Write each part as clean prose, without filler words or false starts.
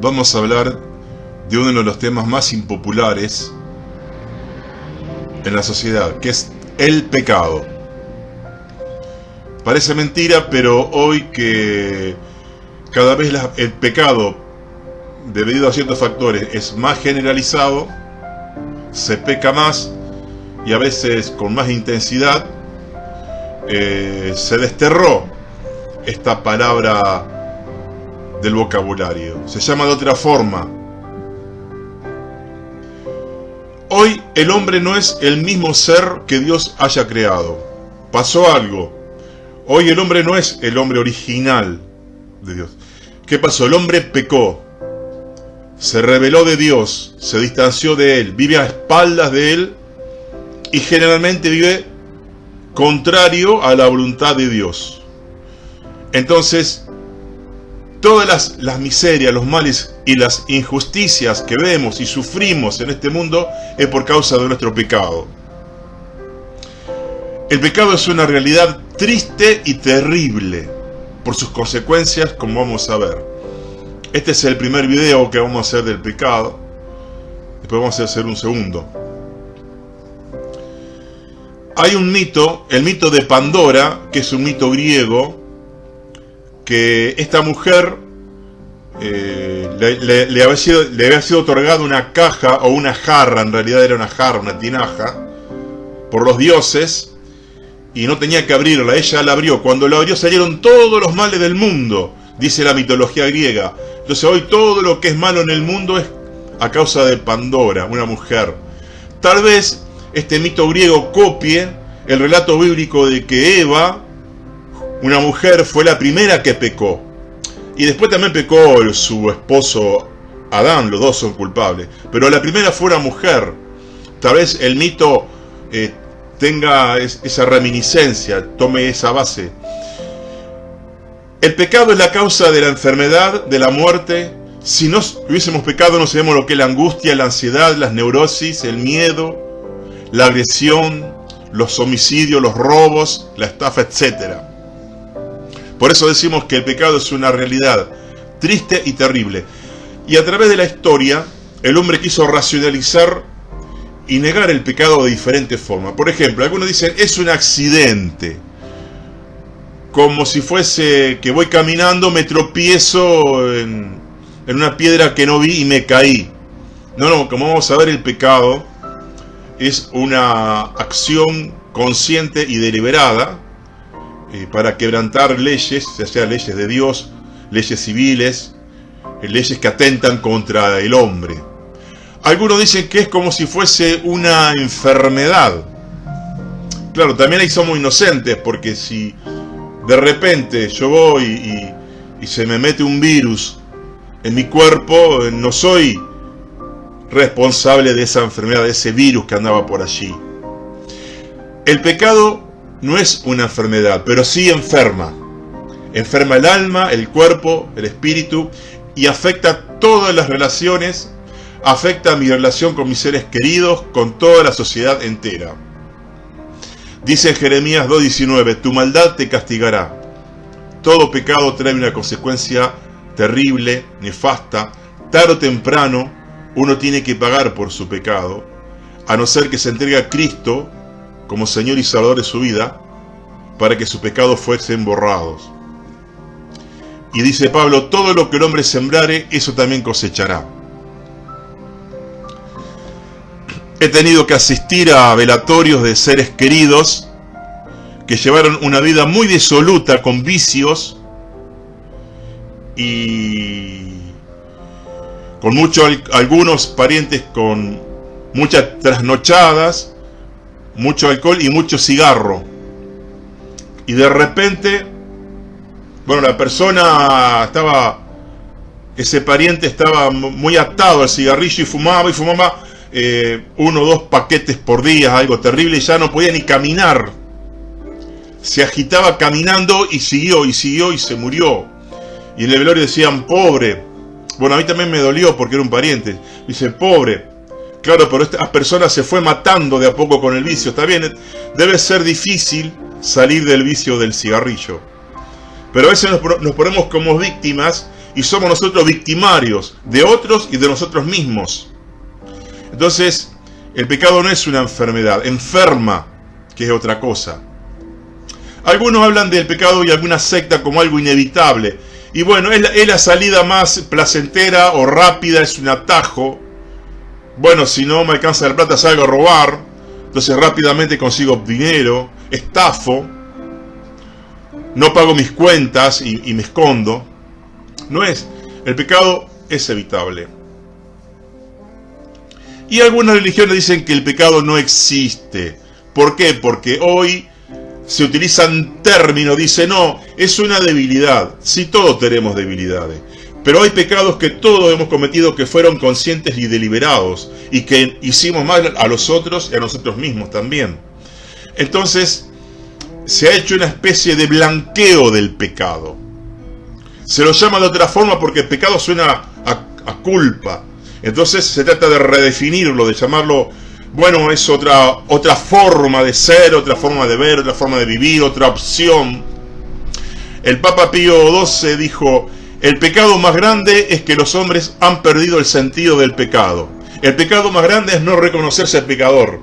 vamos a hablar de uno de los temas más impopulares en la sociedad, que es el pecado. Parece mentira, pero hoy que cada vez el pecado, debido a ciertos factores, es más generalizado, se peca más y a veces con más intensidad, se desterró esta palabra del vocabulario. Se llama de otra forma. Hoy el hombre no es el mismo ser que Dios haya creado. Pasó algo. Hoy el hombre no es el hombre original de Dios. ¿Qué pasó? El hombre pecó. Se rebeló de Dios, se distanció de Él, vive a espaldas de Él y generalmente vive contrario a la voluntad de Dios. Entonces, todas las miserias, los males y las injusticias que vemos y sufrimos en este mundo es por causa de nuestro pecado. El pecado es una realidad triste y terrible por sus consecuencias, como vamos a ver. Este es el primer video que vamos a hacer del pecado. Después vamos a hacer un segundo. Hay un mito, el mito de Pandora, que es un mito griego, que esta mujer le había sido otorgada una caja o una jarra, en realidad era una jarra, una tinaja, por los dioses, y no tenía que abrirla. Ella la abrió. Cuando la abrió salieron todos los males del mundo, dice la mitología griega. Entonces hoy todo lo que es malo en el mundo es a causa de Pandora, una mujer. Tal vez este mito griego copie el relato bíblico de que Eva, una mujer, fue la primera que pecó. Y después también pecó su esposo Adán, los dos son culpables. Pero la primera fue una mujer. Tal vez el mito tenga esa reminiscencia, tome esa base. El pecado es la causa de la enfermedad, de la muerte. Si no hubiésemos pecado, no sabemos lo que es la angustia, la ansiedad, las neurosis, el miedo, la agresión, los homicidios, los robos, la estafa, etc. Por eso decimos que el pecado es una realidad triste y terrible. Y a través de la historia, el hombre quiso racionalizar y negar el pecado de diferentes formas. Por ejemplo, algunos dicen, es un accidente. Como si fuese que voy caminando, me tropiezo en una piedra que no vi y me caí. No, como vamos a ver, el pecado es una acción consciente y deliberada para quebrantar leyes, ya sea leyes de Dios, leyes civiles, leyes que atentan contra el hombre. Algunos dicen que es como si fuese una enfermedad. Claro, también ahí somos inocentes, porque si de repente yo voy y se me mete un virus en mi cuerpo, no soy responsable de esa enfermedad, de ese virus que andaba por allí. El pecado no es una enfermedad, pero sí enferma. Enferma el alma, el cuerpo, el espíritu, y afecta todas las relaciones, afecta mi relación con mis seres queridos, con toda la sociedad entera. Dice en Jeremías 2:19, tu maldad te castigará. Todo pecado trae una consecuencia terrible, nefasta. Tarde o temprano uno tiene que pagar por su pecado, a no ser que se entregue a Cristo como Señor y Salvador de su vida, para que sus pecados fuesen borrados. Y dice Pablo, todo lo que el hombre sembrare, eso también cosechará. He tenido que asistir a velatorios de seres queridos que llevaron una vida muy disoluta, con vicios y con algunos parientes con muchas trasnochadas, mucho alcohol y mucho cigarro. Y de repente, la persona ese pariente estaba muy atado al cigarrillo y fumaba 1 o 2 paquetes por día, algo terrible, y ya no podía ni caminar. Se agitaba caminando y siguió y se murió. Y en el velorio decían, pobre. A mí también me dolió porque era un pariente. Dice, pobre. Claro, pero esta persona se fue matando de a poco con el vicio. Está bien, debe ser difícil salir del vicio del cigarrillo. Pero a veces nos ponemos como víctimas y somos nosotros victimarios de otros y de nosotros mismos. Entonces, el pecado no es una enfermedad, enferma, que es otra cosa. Algunos hablan del pecado y alguna secta como algo inevitable. Y bueno, es la salida más placentera o rápida, es un atajo. Bueno, si no me alcanza la plata salgo a robar, entonces rápidamente consigo dinero, estafo, no pago mis cuentas y me escondo. No es, el pecado es evitable. Y algunas religiones dicen que el pecado no existe. ¿Por qué? Porque hoy se utilizan términos, dice no, es una debilidad. Sí, todos tenemos debilidades, pero hay pecados que todos hemos cometido que fueron conscientes y deliberados, y que hicimos mal a los otros y a nosotros mismos también. Entonces, se ha hecho una especie de blanqueo del pecado. Se lo llama de otra forma porque el pecado suena a culpa. Entonces se trata de redefinirlo, de llamarlo, bueno, es otra forma de ser, otra forma de ver, otra forma de vivir, otra opción. El Papa Pío XII dijo, el pecado más grande es que los hombres han perdido el sentido del pecado. El pecado más grande es no reconocerse al pecador.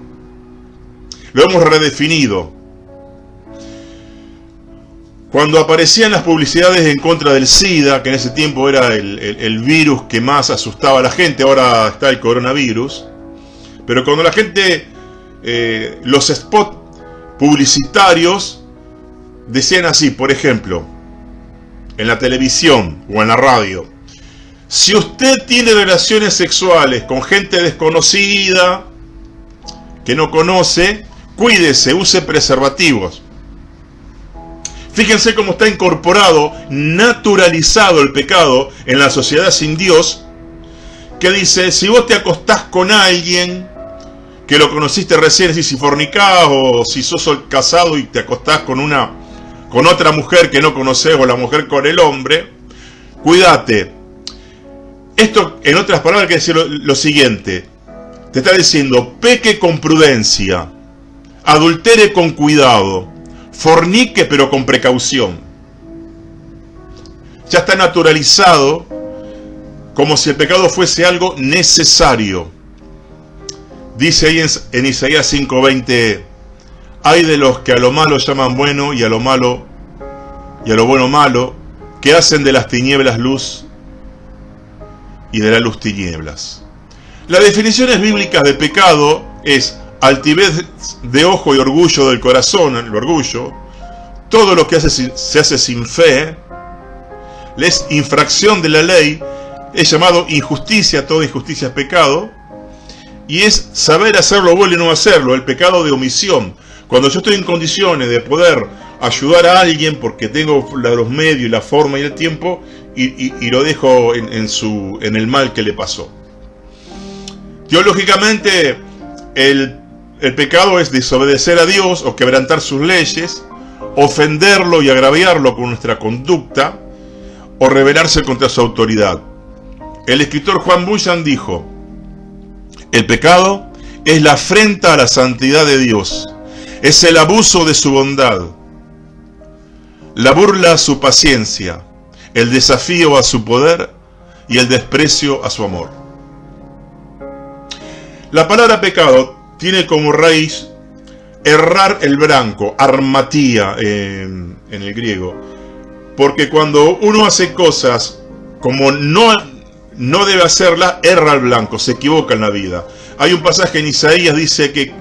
Lo hemos redefinido. Cuando aparecían las publicidades en contra del SIDA, que en ese tiempo era el virus que más asustaba a la gente, ahora está el coronavirus, pero cuando la gente, los spots publicitarios decían así, por ejemplo, en la televisión o en la radio, si usted tiene relaciones sexuales con gente desconocida, que no conoce, cuídese, use preservativos. Fíjense cómo está incorporado, naturalizado el pecado en la sociedad sin Dios, que dice, si vos te acostás con alguien que lo conociste recién, si fornicás o si sos casado y te acostás con otra mujer que no conocés o la mujer con el hombre, cuídate. Esto, en otras palabras, quiere decir lo siguiente, te está diciendo, peque con prudencia, adultere con cuidado, fornique pero con precaución. Ya está naturalizado como si el pecado fuese algo necesario. Dice ahí en Isaías 5:20, hay de los que a lo malo llaman bueno y a lo bueno malo, que hacen de las tinieblas luz y de la luz tinieblas. Las definiciones bíblicas de pecado es altivez de ojo y orgullo del corazón, el orgullo, todo lo que se hace sin fe, es infracción de la ley, es llamado injusticia, toda injusticia es pecado, y es saber hacer lo bueno y no hacerlo, el pecado de omisión. Cuando yo estoy en condiciones de poder ayudar a alguien porque tengo los medios, la forma y el tiempo, y lo dejo en el mal que le pasó. Teológicamente, el pecado es desobedecer a Dios o quebrantar sus leyes, ofenderlo y agraviarlo con nuestra conducta, o rebelarse contra su autoridad. El escritor Juan Bunyan dijo, el pecado es la afrenta a la santidad de Dios, es el abuso de su bondad, la burla a su paciencia, el desafío a su poder y el desprecio a su amor. La palabra pecado tiene como raíz errar el blanco, armatía en el griego, porque cuando uno hace cosas como no debe hacerlas, erra el blanco, se equivoca en la vida. Hay un pasaje en Isaías, dice que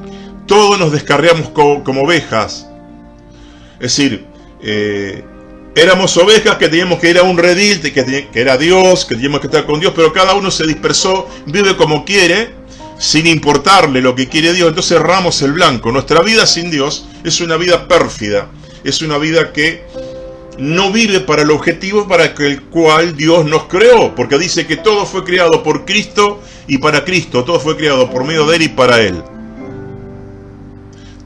todos nos descarriamos como ovejas, es decir, éramos ovejas que teníamos que ir a un redil, que era Dios, que teníamos que estar con Dios, pero cada uno se dispersó, vive como quiere, sin importarle lo que quiere Dios, entonces erramos el blanco. Nuestra vida sin Dios es una vida pérfida, es una vida que no vive para el objetivo para el cual Dios nos creó, porque dice que todo fue creado por Cristo y para Cristo, todo fue creado por medio de Él y para Él.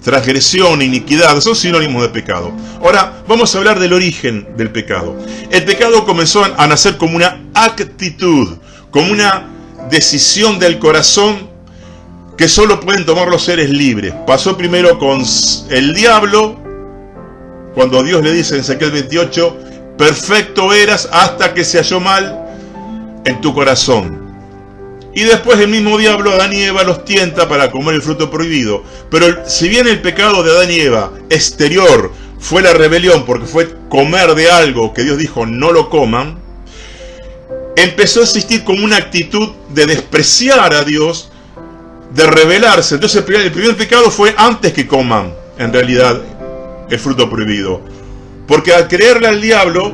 Transgresión, iniquidad, son sinónimos de pecado. Ahora, vamos a hablar del origen del pecado. El pecado comenzó a nacer como una actitud, como una decisión del corazón que solo pueden tomar los seres libres. Pasó primero con el diablo, cuando Dios le dice en Ezequiel 28, perfecto eras hasta que se halló mal en tu corazón. Y después el mismo diablo, Adán y Eva, los tienta para comer el fruto prohibido. Pero si bien el pecado de Adán y Eva exterior fue la rebelión, porque fue comer de algo que Dios dijo no lo coman, empezó a existir como una actitud de despreciar a Dios, de rebelarse. Entonces el primer pecado fue antes que coman, en realidad, el fruto prohibido. Porque al creerle al diablo,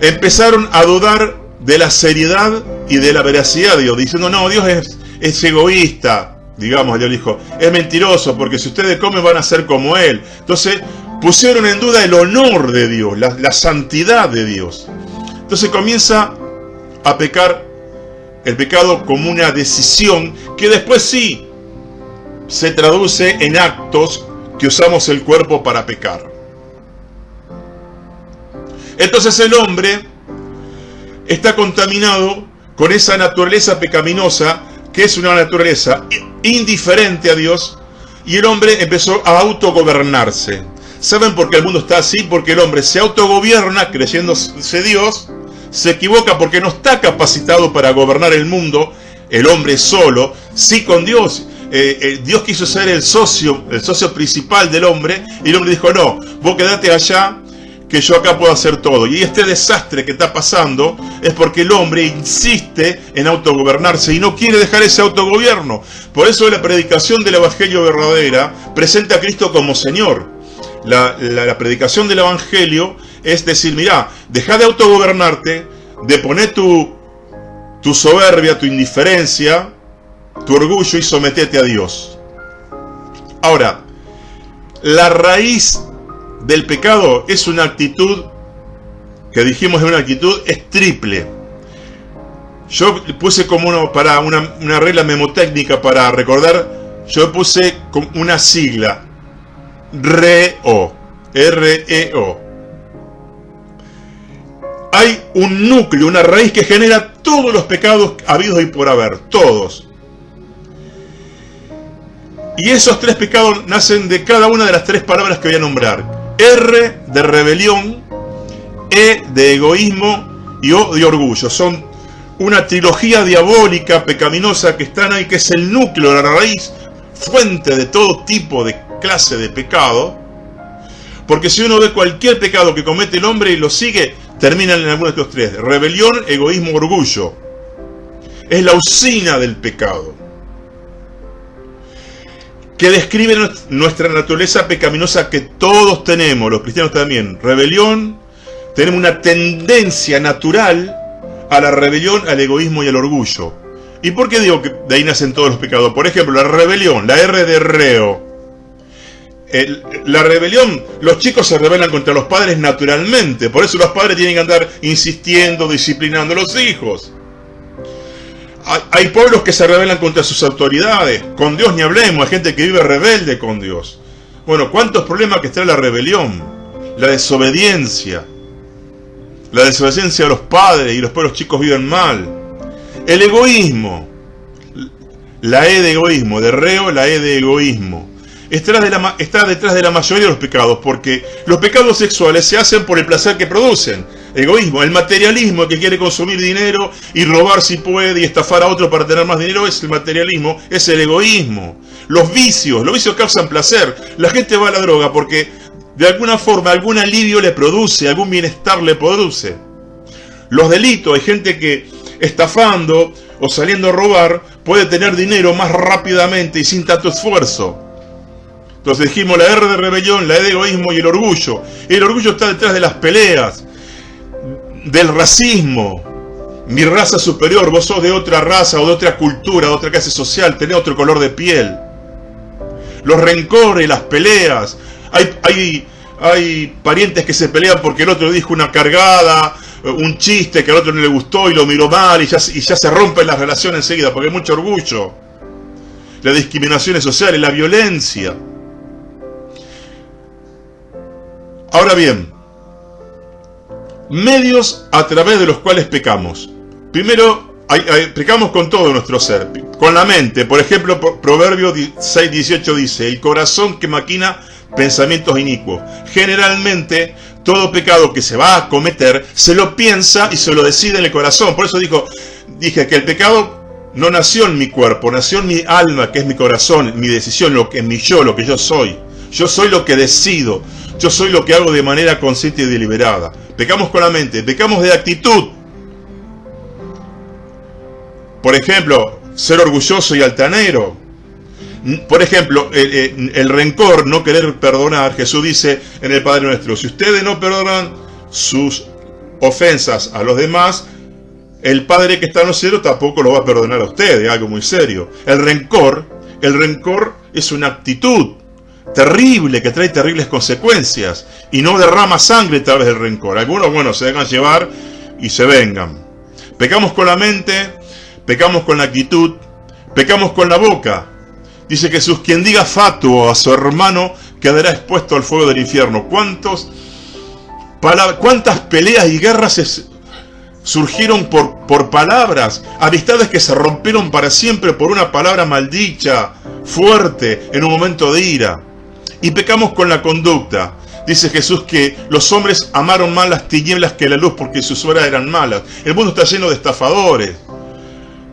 empezaron a dudar de la seriedad y de la veracidad de Dios, diciendo, no, Dios es egoísta, digamos, Dios dijo, es mentiroso, porque si ustedes comen van a ser como Él. Entonces pusieron en duda el honor de Dios, la santidad de Dios. Entonces comienza a pecar el pecado como una decisión que después sí se traduce en actos que usamos el cuerpo para pecar. Entonces el hombre está contaminado con esa naturaleza pecaminosa, que es una naturaleza indiferente a Dios, y el hombre empezó a autogobernarse. ¿Saben por qué el mundo está así? Porque el hombre se autogobierna creyéndose Dios, se equivoca porque no está capacitado para gobernar el mundo, el hombre solo, sí con Dios. Dios quiso ser el socio principal del hombre, y el hombre dijo, no, vos quedate allá, que yo acá puedo hacer todo. Y este desastre que está pasando es porque el hombre insiste en autogobernarse y no quiere dejar ese autogobierno. Por eso la predicación del Evangelio verdadera presenta a Cristo como Señor. La predicación del Evangelio es decir, mirá, deja de autogobernarte, de poner tu soberbia, tu indiferencia, tu orgullo y sometete a Dios. Ahora, la raíz del pecado es una actitud, que dijimos es una actitud, es triple. Yo puse como una regla memotécnica para recordar, yo puse como una sigla, REO, R-E-O. Hay un núcleo, una raíz que genera todos los pecados habidos y por haber, todos. Y esos tres pecados nacen de cada una de las tres palabras que voy a nombrar. R de rebelión, E de egoísmo y O de orgullo. Son una trilogía diabólica, pecaminosa que están ahí, que es el núcleo, la raíz, fuente de todo tipo de clase de pecado. Porque si uno ve cualquier pecado que comete el hombre y lo sigue, terminan en alguno de estos tres: rebelión, egoísmo, orgullo. Es la usina del pecado, que describe nuestra naturaleza pecaminosa que todos tenemos, los cristianos también. Rebelión, tenemos una tendencia natural a la rebelión, al egoísmo y al orgullo. ¿Y por qué digo que de ahí nacen todos los pecados? Por ejemplo, la rebelión, la R de reo. La rebelión, los chicos se rebelan contra los padres naturalmente, por eso los padres tienen que andar insistiendo, disciplinando a los hijos. Hay pueblos que se rebelan contra sus autoridades, con Dios ni hablemos, hay gente que vive rebelde con Dios. Bueno, ¿cuántos problemas que trae la rebelión? La desobediencia a los padres, y los pueblos chicos viven mal. El egoísmo, la E de egoísmo, de reo, la E de egoísmo. Está detrás de la mayoría de los pecados, porque los pecados sexuales se hacen por el placer que producen. Egoísmo, el materialismo, que quiere consumir dinero y robar si puede y estafar a otro para tener más dinero, es el materialismo, es el egoísmo. Los vicios causan placer. La gente va a la droga porque de alguna forma algún alivio le produce, algún bienestar le produce. Los delitos, hay gente que estafando o saliendo a robar puede tener dinero más rápidamente y sin tanto esfuerzo. Entonces dijimos la R de rebelión, la E de egoísmo y el orgullo. El orgullo está detrás de las peleas, del racismo. Mi raza superior, vos sos de otra raza o de otra cultura, de otra clase social, tenés otro color de piel. Los rencores, las peleas. Hay parientes que se pelean porque el otro dijo una cargada, un chiste que al otro no le gustó y lo miró mal y ya se rompen las relaciones enseguida porque hay mucho orgullo. Las discriminaciones sociales, la violencia. Ahora bien, medios a través de los cuales pecamos. Primero, Pecamos con todo nuestro ser, con la mente. Por ejemplo, Proverbios 6:18 dice: el corazón que maquina pensamientos inicuos. Generalmente, todo pecado que se va a cometer, se lo piensa y se lo decide en el corazón. Por eso dije que el pecado no nació en mi cuerpo, nació en mi alma, que es mi corazón, mi decisión, lo que yo soy. Yo soy lo que decido, yo soy lo que hago de manera consciente y deliberada. Pecamos con la mente, pecamos de actitud. Por ejemplo, ser orgulloso y altanero. Por ejemplo, el rencor, no querer perdonar. Jesús dice en el Padre Nuestro: si ustedes no perdonan sus ofensas a los demás, el Padre que está en los cielos tampoco lo va a perdonar a ustedes. Algo muy serio. El rencor es una actitud terrible que trae terribles consecuencias y no derrama sangre a través del rencor. Algunos, se dejan llevar y se vengan. Pecamos con la mente, pecamos con la actitud, pecamos con la boca. Dice Jesús: quien diga fatuo a su hermano quedará expuesto al fuego del infierno. ¿Cuántas peleas y guerras surgieron por palabras? Amistades que se rompieron para siempre por una palabra maldicha, fuerte, en un momento de ira. Y pecamos con la conducta. Dice Jesús que los hombres amaron más las tinieblas que la luz porque sus obras eran malas. El mundo está lleno de estafadores.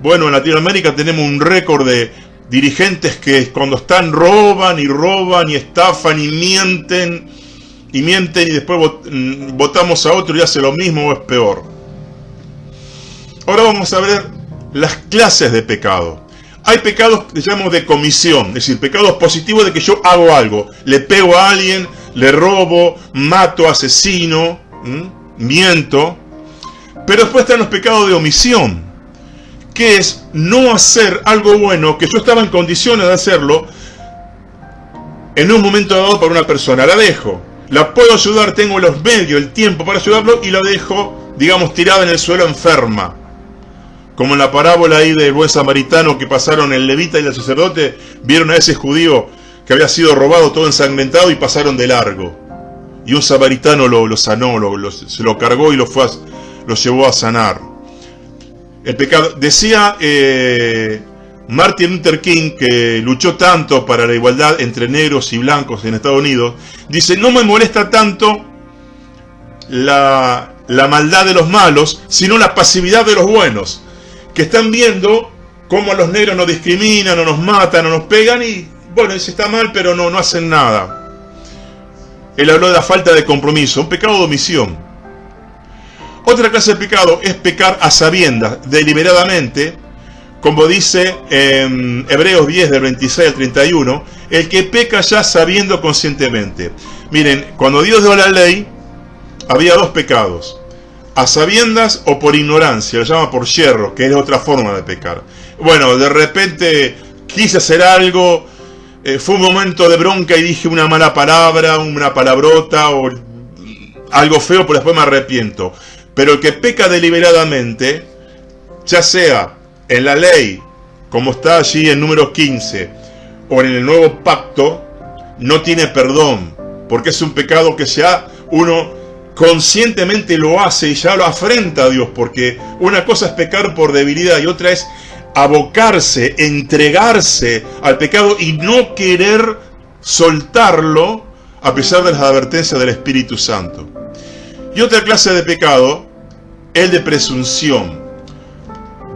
Bueno, en Latinoamérica tenemos un récord de dirigentes que cuando están roban y estafan y mienten y después votamos a otro y hace lo mismo o es peor. Ahora vamos a ver las clases de pecado. Hay pecados que llamamos de comisión, es decir, pecados positivos de que yo hago algo, le pego a alguien, le robo, mato, asesino, miento. Pero después están los pecados de omisión, que es no hacer algo bueno que yo estaba en condiciones de hacerlo en un momento dado para una persona. La dejo, la puedo ayudar, tengo los medios, el tiempo para ayudarlo y la dejo, digamos, tirada en el suelo enferma. Como en la parábola ahí del buen samaritano, que pasaron el levita y el sacerdote, vieron a ese judío que había sido robado, todo ensangrentado, y pasaron de largo. Y un samaritano lo sanó, se lo cargó y lo llevó a sanar. El pecado. Decía Martin Luther King, que luchó tanto para la igualdad entre negros y blancos en Estados Unidos, dice: no me molesta tanto la maldad de los malos, sino la pasividad de los buenos, que están viendo cómo a los negros nos discriminan, o nos matan, o nos pegan, y bueno, dice, está mal, pero no hacen nada. Él habló de la falta de compromiso, un pecado de omisión. Otra clase de pecado es pecar a sabiendas, deliberadamente, como dice en Hebreos 10, del 26 al 31, el que peca ya sabiendo conscientemente. Miren, cuando Dios dio la ley, había dos pecados: a sabiendas o por ignorancia, lo llama por yerro, que es otra forma de pecar. Bueno, de repente quise hacer algo, fue un momento de bronca y dije una mala palabra, una palabrota o algo feo, pero después me arrepiento. Pero el que peca deliberadamente, ya sea en la ley, como está allí en Números 15, o en el nuevo pacto, no tiene perdón, porque es un pecado que ya uno conscientemente lo hace y ya lo afrenta a Dios, porque una cosa es pecar por debilidad y otra es abocarse, entregarse al pecado y no querer soltarlo a pesar de las advertencias del Espíritu Santo. Y otra clase de pecado, el de presunción.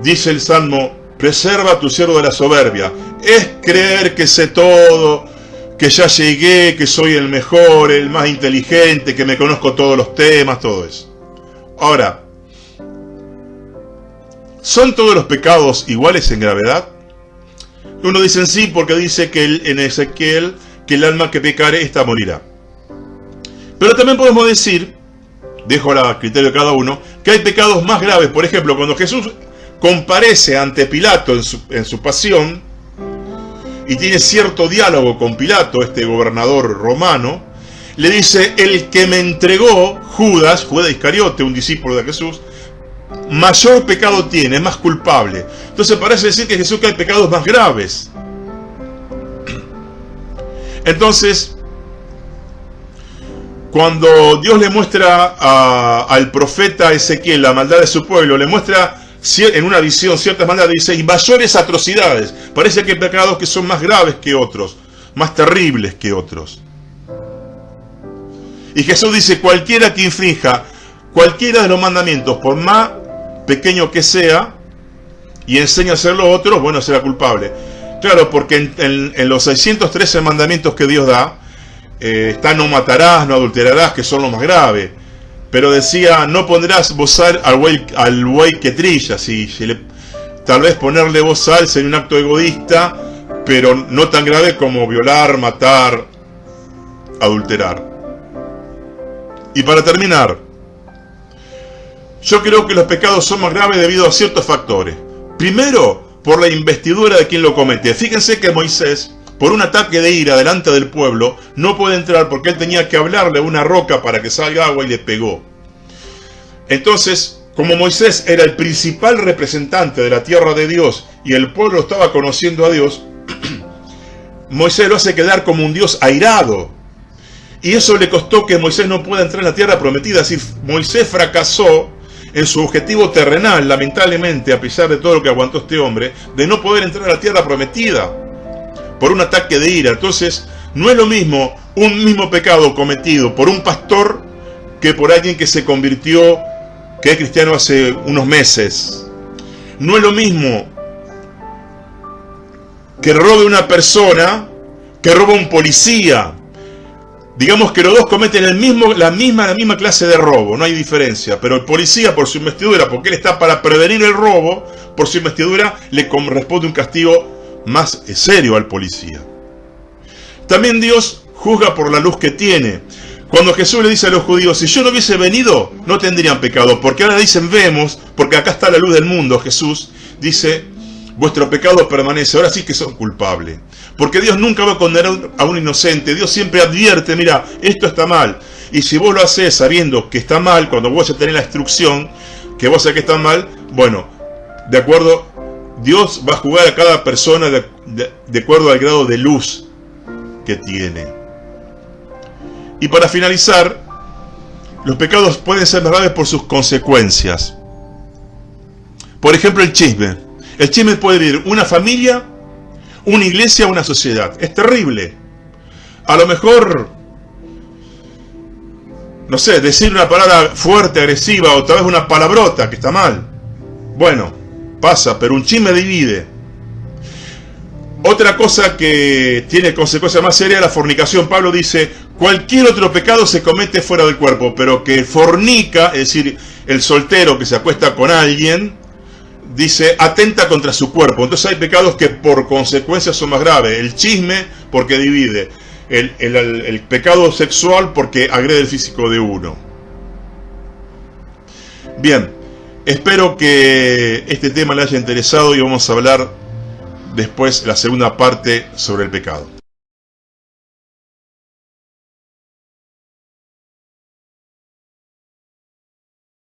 Dice el Salmo: preserva a tu siervo de la soberbia. Es creer que sé todo, que ya llegué, que soy el mejor, el más inteligente, que me conozco todos los temas, todo eso. Ahora, ¿son todos los pecados iguales en gravedad? Uno dice sí, porque dice que en Ezequiel que el alma que pecare, esta morirá. Pero también podemos decir, dejo a criterio de cada uno, que hay pecados más graves. Por ejemplo, cuando Jesús comparece ante Pilato en su pasión, y tiene cierto diálogo con Pilato, este gobernador romano, le dice: el que me entregó, Judas Iscariote, un discípulo de Jesús, mayor pecado tiene, es más culpable. Entonces parece decir que Jesús, que hay pecados más graves. Entonces, cuando Dios le muestra al profeta Ezequiel la maldad de su pueblo, le muestra en una visión, ciertas maneras dice, y mayores atrocidades. Parece que hay pecados que son más graves que otros, más terribles que otros. Y Jesús dice, cualquiera que infrinja cualquiera de los mandamientos, por más pequeño que sea, y enseña a hacer lo otro, bueno, será culpable. Claro, porque en los 613 mandamientos que Dios da, está no matarás, no adulterarás, que son los más graves. Pero decía, no pondrás bozal al buey que trilla. Tal vez ponerle bozal sería un acto egoísta, pero no tan grave como violar, matar, adulterar. Y para terminar, yo creo que los pecados son más graves debido a ciertos factores. Primero, por la investidura de quien lo comete. Fíjense que Moisés, por un ataque de ira delante del pueblo, no puede entrar porque él tenía que hablarle a una roca para que salga agua y le pegó. Entonces, como Moisés era el principal representante de la tierra de Dios y el pueblo estaba conociendo a Dios, Moisés lo hace quedar como un Dios airado. Y eso le costó que Moisés no pueda entrar en la tierra prometida. Es decir, Moisés fracasó en su objetivo terrenal, lamentablemente, a pesar de todo lo que aguantó este hombre, de no poder entrar a la tierra prometida por un ataque de ira. Entonces, no es lo mismo un mismo pecado cometido por un pastor que por alguien que se convirtió, que es cristiano hace unos meses. No es lo mismo que robe una persona que roba un policía. Digamos que los dos cometen la misma clase de robo, no hay diferencia, pero el policía por su investidura, porque él está para prevenir el robo, por su investidura le corresponde un castigo más serio al policía. También Dios juzga por la luz que tiene. Cuando Jesús le dice a los judíos, si yo no hubiese venido, no tendrían pecado, porque ahora dicen vemos, porque acá está la luz del mundo, Jesús dice, vuestro pecado permanece, ahora sí que son culpables. Porque Dios nunca va a condenar a un inocente. Dios siempre advierte, mira, esto está mal. Y si vos lo haces sabiendo que está mal, cuando vos ya tenés la instrucción, que vos sabés que está mal, bueno, de acuerdo, Dios va a juzgar a cada persona de acuerdo al grado de luz que tiene. Y para finalizar, los pecados pueden ser más graves por sus consecuencias. Por ejemplo, el chisme. El chisme puede herir una familia, una iglesia, una sociedad. Es terrible. A lo mejor, no sé, decir una palabra fuerte, agresiva, o tal vez una palabrota, que está mal. Bueno, pasa, pero un chisme divide. Otra cosa que tiene consecuencias más serias es la fornicación. Pablo dice, cualquier otro pecado se comete fuera del cuerpo, pero que fornica, es decir, el soltero que se acuesta con alguien, dice, atenta contra su cuerpo. Entonces hay pecados que por consecuencia son más graves. El chisme porque divide. El pecado sexual porque agrede el físico de uno. Bien, espero que este tema le haya interesado y vamos a hablar después la segunda parte sobre el pecado.